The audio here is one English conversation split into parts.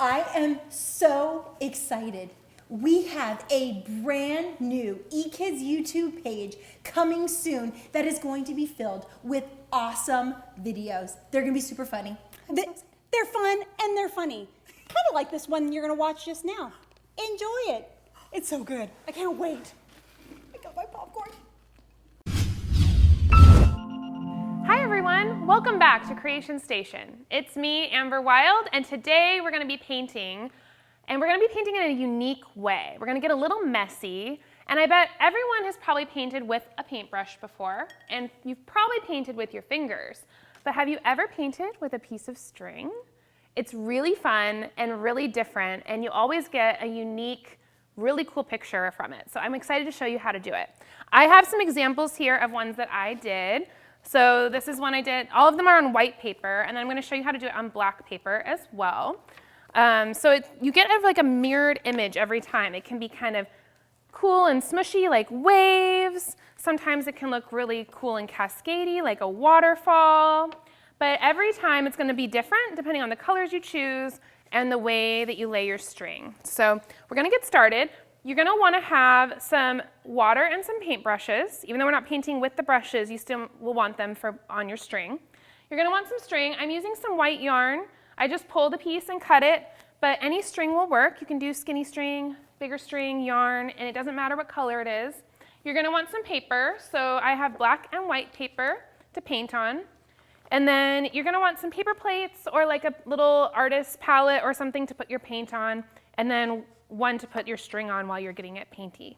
I am so excited. We have a brand new eKids YouTube page coming soon that is going to be filled with awesome videos. They're going to be super funny. They're fun and they're funny. Kind of like this one you're going to watch just now. Enjoy it. It's so good. I can't wait. I got my popcorn. Hi everyone, welcome back to Creation Station. It's me, Amber Wild, and today we're going to be painting, and we're going to be painting in a unique way. We're going to get a little messy, and I bet everyone has probably painted with a paintbrush before, and you've probably painted with your fingers. But have you ever painted with a piece of string? It's really fun and really different, and you always get a unique, really cool picture from it. So I'm excited to show you how to do it. I have some examples here of ones that I did. So this is one I did. All of them are on white paper, and I'm going to show you how to do it on black paper as well. You get like a mirrored image every time. It can be kind of cool and smushy like waves. Sometimes it can look really cool and cascadey like a waterfall. But every time it's going to be different depending on the colors you choose and the way that you lay your string. So we're going to get started. You're going to want to have some water and some paintbrushes. Even though we're not painting with the brushes, you still will want them on your string. You're going to want some string. I'm using some white yarn. I just pulled a piece and cut it, but any string will work. You can do skinny string, bigger string, yarn, and it doesn't matter what color it is. You're going to want some paper. So I have black and white paper to paint on. And then you're going to want some paper plates or like a little artist palette or something to put your paint on, and then one to put your string on while you're getting it painty.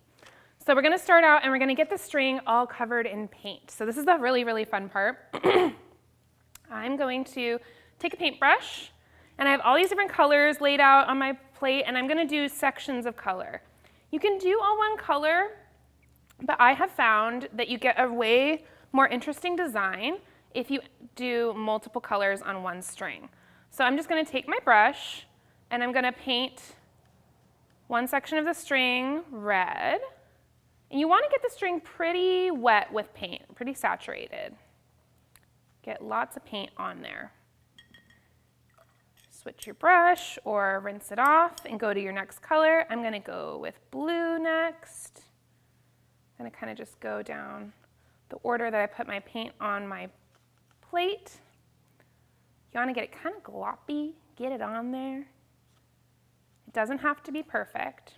So we're going to start out and we're going to get the string all covered in paint. So this is the really, really fun part. I'm going to take a paintbrush, and I have all these different colors laid out on my plate, and I'm going to do sections of color. You can do all one color, but I have found that you get a way more interesting design if you do multiple colors on one string. So I'm just going to take my brush, and I'm going to paint one section of the string red. And you want to get the string pretty wet with paint, pretty saturated. Get lots of paint on there. Switch your brush or rinse it off and go to your next color. I'm going to go with blue next. I'm going to kind of just go down the order that I put my paint on my plate. You want to get it kind of gloppy, get it on there. It doesn't have to be perfect.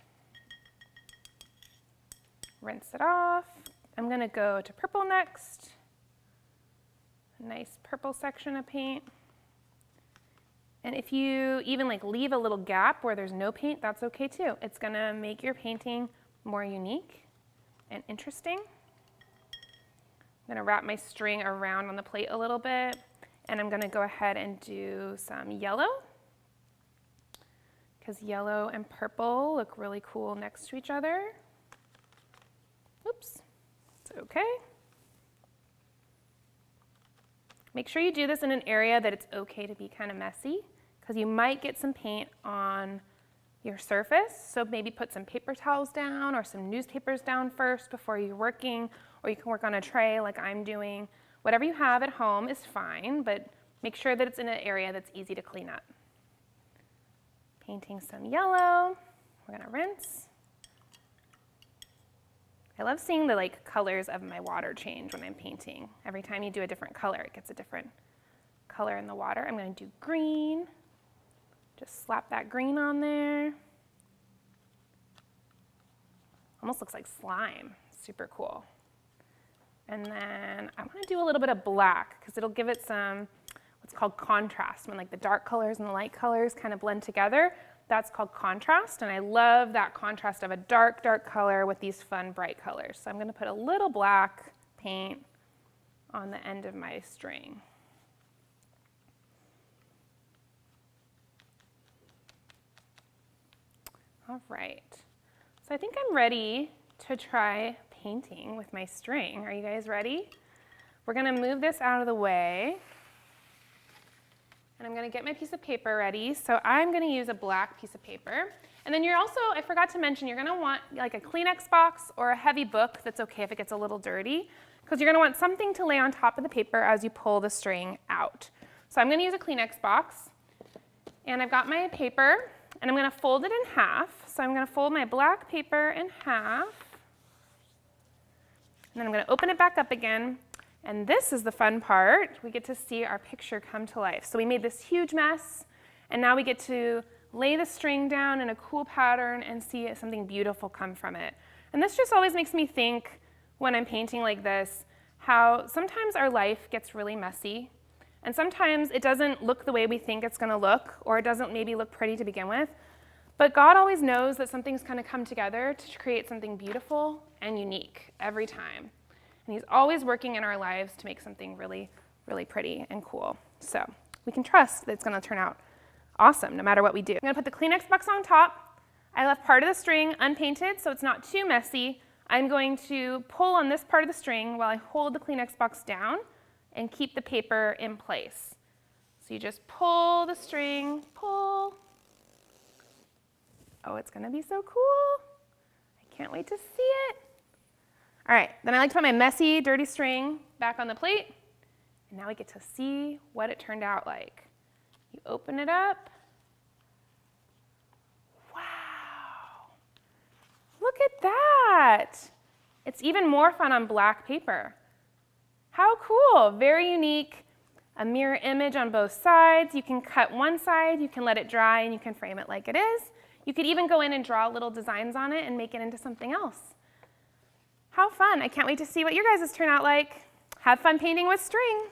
Rinse it off. I'm going to go to purple next. A nice purple section of paint. And if you even like leave a little gap where there's no paint, that's okay too. It's going to make your painting more unique and interesting. I'm going to wrap my string around on the plate a little bit, and I'm going to go ahead and do some yellow, because yellow and purple look really cool next to each other. Oops, it's okay. Make sure you do this in an area that it's okay to be kind of messy, because you might get some paint on your surface. So maybe put some paper towels down or some newspapers down first before you're working, or you can work on a tray like I'm doing. Whatever you have at home is fine, but make sure that it's in an area that's easy to clean up. Painting some yellow, we're gonna rinse. I love seeing the colors of my water change when I'm painting. Every time you do a different color, it gets a different color in the water. I'm gonna do green. Just slap that green on there. Almost looks like slime, super cool. And then I wanna do a little bit of black because it'll give it some what's called contrast, when the dark colors and the light colors kind of blend together. That's called contrast, and I love that contrast of a dark, dark color with these fun, bright colors. So I'm going to put a little black paint on the end of my string. All right, so I think I'm ready to try painting with my string. Are you guys ready? We're going to move this out of the way. And I'm going to get my piece of paper ready. So I'm going to use a black piece of paper. And then you're also, I forgot to mention, you're going to want a Kleenex box or a heavy book that's okay if it gets a little dirty, because you're going to want something to lay on top of the paper as you pull the string out. So I'm going to use a Kleenex box. And I've got my paper, and I'm going to fold it in half. So I'm going to fold my black paper in half, and then I'm going to open it back up again. And this is the fun part. We get to see our picture come to life. So we made this huge mess, and now we get to lay the string down in a cool pattern and see something beautiful come from it. And this just always makes me think, when I'm painting like this, how sometimes our life gets really messy, and sometimes it doesn't look the way we think it's going to look, or it doesn't maybe look pretty to begin with. But God always knows that something's going to come together to create something beautiful and unique every time. And he's always working in our lives to make something really, really pretty and cool. So we can trust that it's going to turn out awesome no matter what we do. I'm going to put the Kleenex box on top. I left part of the string unpainted so it's not too messy. I'm going to pull on this part of the string while I hold the Kleenex box down and keep the paper in place. So you just pull the string, pull. Oh, it's going to be so cool. I can't wait to see it. All right, then I like to put my messy, dirty string back on the plate. And now we get to see what it turned out like. You open it up. Wow. Look at that. It's even more fun on black paper. How cool. Very unique. A mirror image on both sides. You can cut one side, you can let it dry, and you can frame it like it is. You could even go in and draw little designs on it and make it into something else. How fun. I can't wait to see what your guys' turn out like. Have fun painting with string.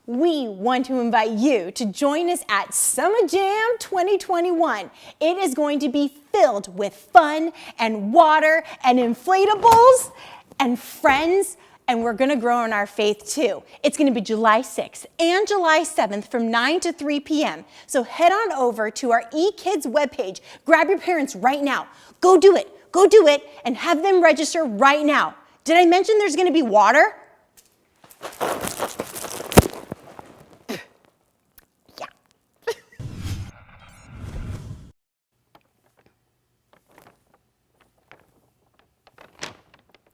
We want to invite you to join us at Summer Jam 2021. It is going to be filled with fun and water and inflatables and friends, and we're going to grow in our faith too. It's going to be July 6th and July 7th from 9 to 3 p.m. So head on over to our eKids webpage. Grab your parents right now. Go do it, and have them register right now. Did I mention there's going to be water?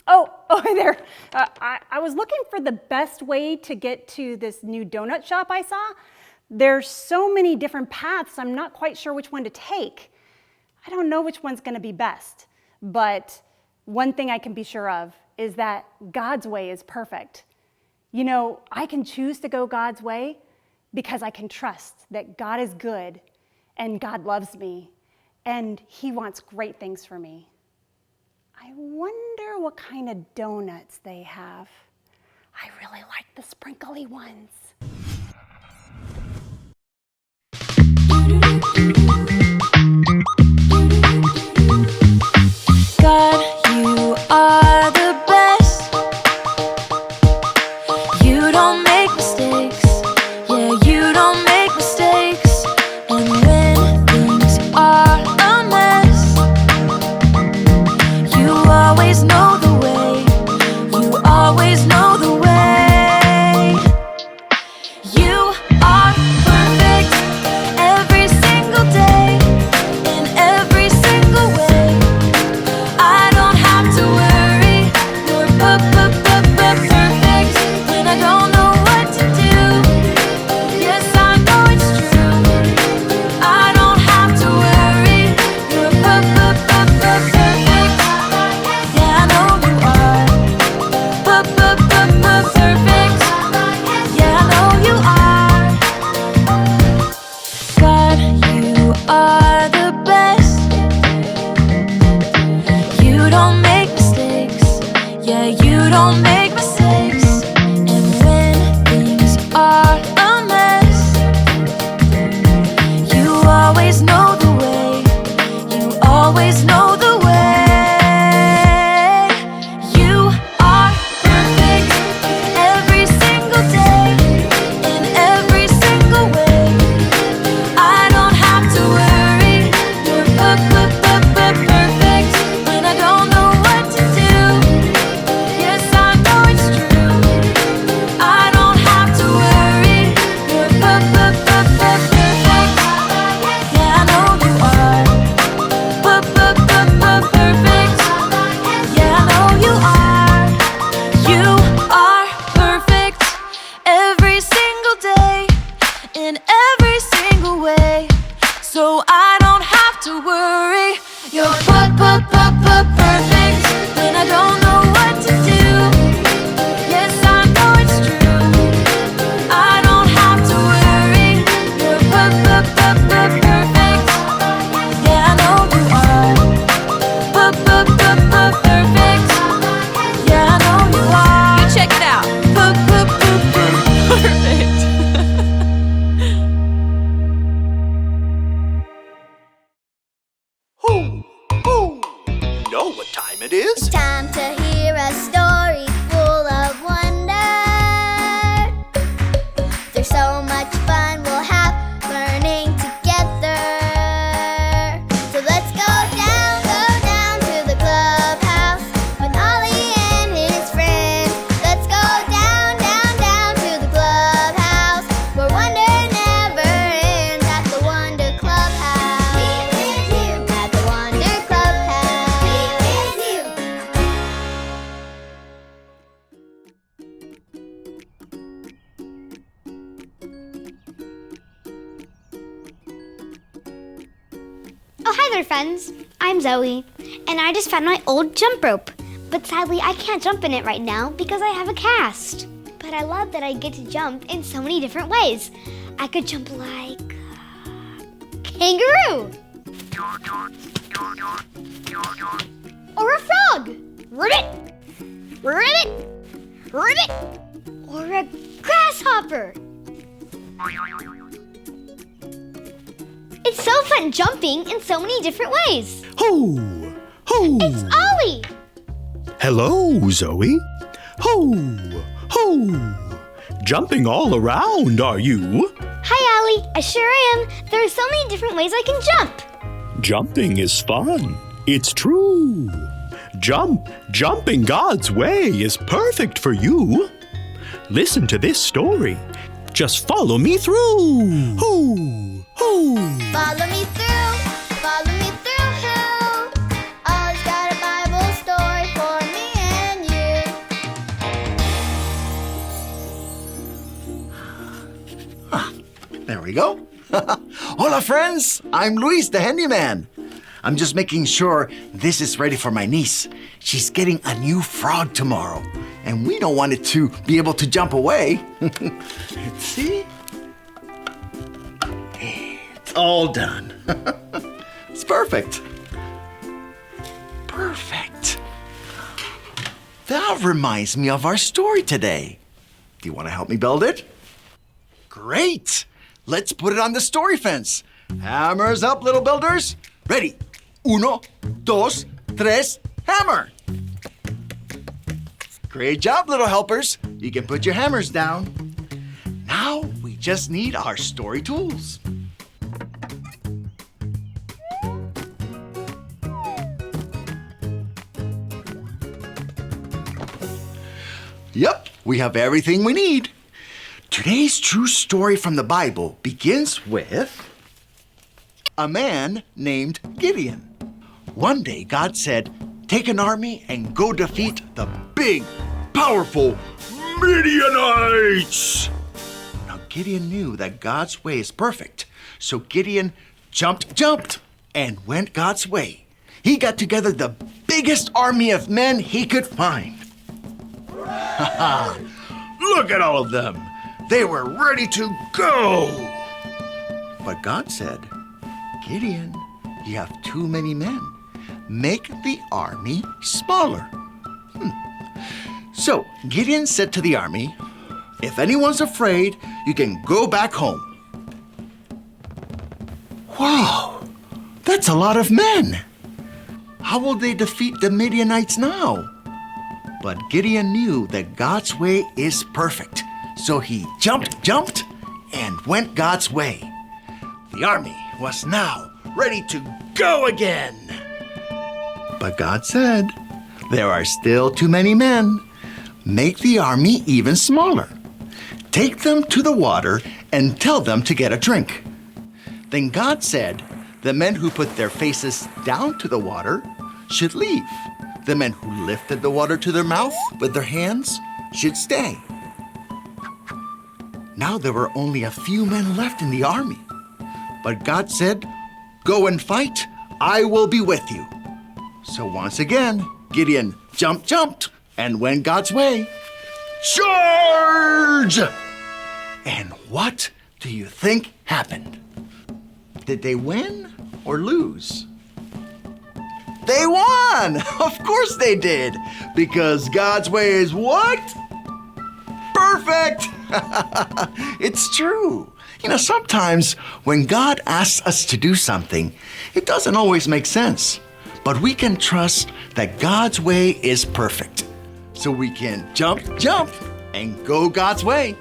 Oh, hi there. I was looking for the best way to get to this new donut shop I saw. There's so many different paths, I'm not quite sure which one to take. I don't know which one's going to be best, but one thing I can be sure of is that God's way is perfect. You know, I can choose to go God's way because I can trust that God is good and God loves me and He wants great things for me. I wonder what kind of donuts they have. I really like the sprinkly ones. God, you are the best. You don't make mistakes. Yeah, you don't make mistakes. And when things are a mess, you always know the way. You always know the way. so I don't have to worry. You're perfect when I don't know what to do. Yes, I know it's true. I don't have to worry. You're perfect. Yeah, I know you are. Perfect. Yeah, I know you are. You check it out. Perfect. You know what time it is? Time to hear a story full of wonder. There's so much fun we'll have learning together. So let's go down to the clubhouse with Ollie and his friends. Let's go down to the clubhouse where wonder never ends at the Wonder Clubhouse. At the Wonder Clubhouse. Oh, hi there, friends. I'm Zoe, and I just found my old jump rope. But sadly, I can't jump in it right now because I have a cast. But I love that I get to jump in so many different ways. I could jump like kangaroo, or a frog, ribbit, ribbit, ribbit, or a grasshopper. It's so fun jumping in so many different ways. Ho! Ho! It's Ollie! Hello, Zoe. Ho! Ho! Jumping all around, are you? Hi, Ollie. I sure am. There are so many different ways I can jump. Jumping is fun. It's true. Jumping God's way is perfect for you. Listen to this story. Just follow me through. Ho! Ho! Follow me through, follow me through. Ollie's got a Bible story for me and you. There we go. Hola, friends. I'm Luis, the handyman. I'm just making sure this is ready for my niece. She's getting a new frog tomorrow, and we don't want it to be able to jump away. Let's see. It's all done. It's perfect. Perfect. That reminds me of our story today. Do you want to help me build it? Great! Let's put it on the story fence. Hammers up, little builders. Ready? Uno, dos, tres, hammer. Great job, little helpers. You can put your hammers down. Now we just need our story tools. Yep, we have everything we need. Today's true story from the Bible begins with a man named Gideon. One day, God said, take an army and go defeat the big, powerful Midianites. Now, Gideon knew that God's way is perfect, so Gideon jumped, and went God's way. He got together the biggest army of men he could find. Look at all of them. They were ready to go. But God said, Gideon, you have too many men. Make the army smaller. So Gideon said to the army, if anyone's afraid, you can go back home. Wow, that's a lot of men. How will they defeat the Midianites now? But Gideon knew that God's way is perfect. So he jumped, and went God's way. The army was now ready to go again. But God said, there are still too many men. Make the army even smaller. Take them to the water and tell them to get a drink. Then God said, the men who put their faces down to the water should leave. The men who lifted the water to their mouth with their hands should stay. Now there were only a few men left in the army. But God said, Go and fight. I will be with you. So once again, Gideon jumped, and went God's way. Charge! And what do you think happened? Did they win or lose? They won! Of course they did! Because God's way is what? Perfect! It's true. You know, sometimes when God asks us to do something, it doesn't always make sense. But we can trust that God's way is perfect. So we can jump, and go God's way.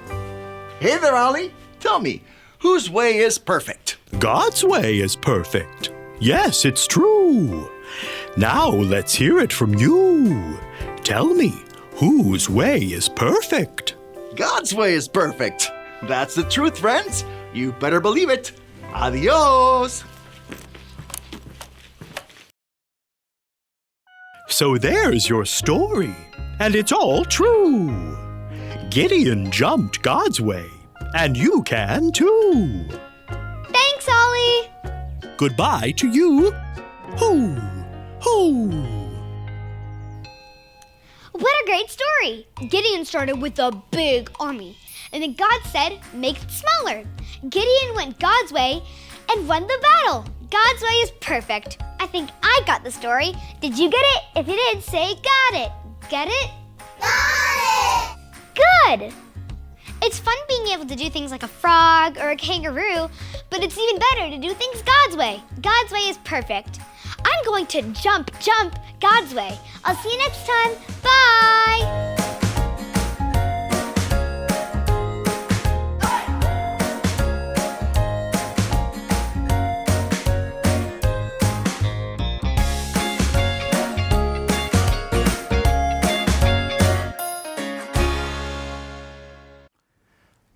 Hey there, Ollie. Tell me, whose way is perfect? God's way is perfect. Yes, it's true. Now let's hear it from you. Tell me, whose way is perfect? God's way is perfect. That's the truth, friends. You better believe it. Adios. So there's your story, and it's all true. Gideon jumped God's way, and you can too. Thanks, Ollie. Goodbye to you. Hoo, hoo. What a great story. Gideon started with a big army, and then God said, make it smaller. Gideon went God's way and won the battle. God's way is perfect. I think I got the story. Did you get it? If you did, say got it. Get it? Got it! Good. It's fun being able to do things like a frog or a kangaroo, but it's even better to do things God's way. God's way is perfect. I'm going to jump God's way. I'll see you next time. Bye!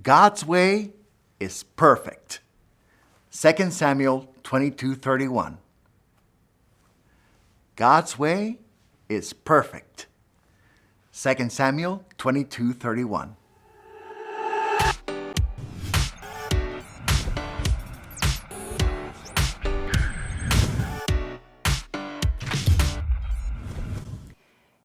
God's way is perfect. 2 Samuel 22:31. God's way is perfect. 2 Samuel 22:31.